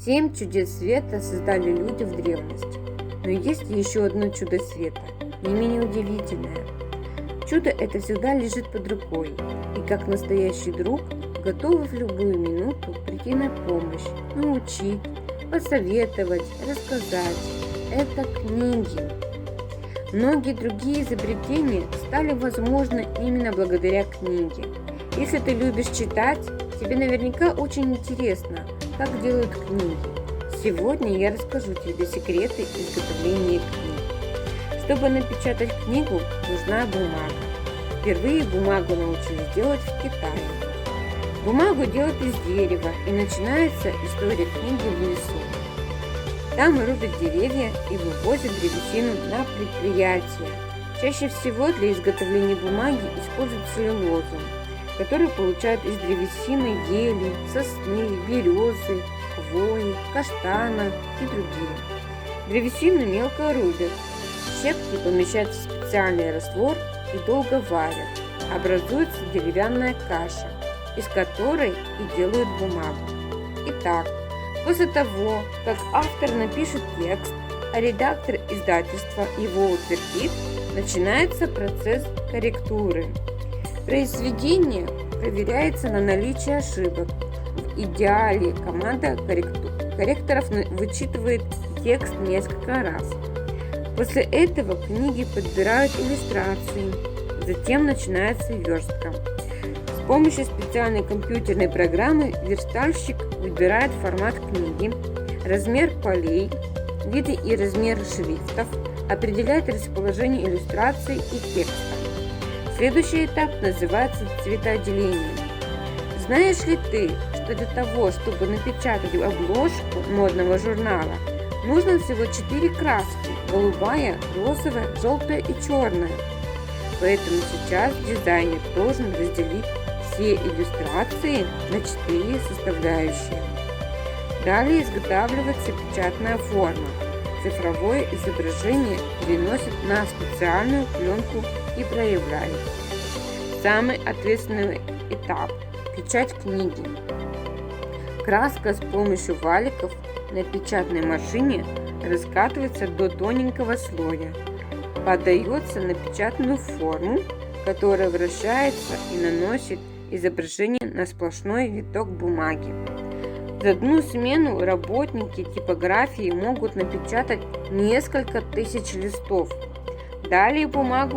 7 чудес света создали люди в древности. Но есть еще одно чудо света, не менее удивительное. Чудо это всегда лежит под рукой, и как настоящий друг готов в любую минуту прийти на помощь, научить, посоветовать, рассказать. Это книги. Многие другие изобретения стали возможны именно благодаря книге. Если ты любишь читать, тебе наверняка очень интересно, как делают книги. Сегодня я расскажу тебе секреты изготовления книг. Чтобы напечатать книгу, нужна бумага. Впервые бумагу научились делать в Китае. Бумагу делают из дерева, и начинается история книги в лесу. Там рубят деревья и вывозят древесину на предприятия. Чаще всего для изготовления бумаги используют целлюлозу, которую получают из древесины ели, сосны, березы, хвои, каштана и другие. Древесину мелко рубят, щепки помещают в специальный раствор и долго варят. Образуется деревянная каша, из которой и делают бумагу. Итак, после того, как автор напишет текст, а редактор издательства его утвердит, начинается процесс корректуры. Произведение проверяется на наличие ошибок. В идеале команда корректоров вычитывает текст несколько раз. После этого книги подбирают иллюстрации, затем начинается верстка. С помощью специальной компьютерной программы верстальщик выбирает формат книги, размер полей, виды и размеры шрифтов, определяет расположение иллюстраций и текста. Следующий этап называется цветоотделением. Знаешь ли ты, что для того, чтобы напечатать обложку модного журнала, нужно всего 4 краски – голубая, розовая, желтая и черная. Поэтому сейчас дизайнер должен разделить все иллюстрации на 4 составляющие. Далее изготавливается печатная форма. Цифровое изображение переносят на специальную пленку и проявляют. Самый ответственный этап – печать книги. Краска с помощью валиков на печатной машине раскатывается до тоненького слоя, подается на печатную форму, которая вращается и наносит изображение на сплошной виток бумаги. За одну смену работники типографии могут напечатать несколько тысяч листов. Далее бумагу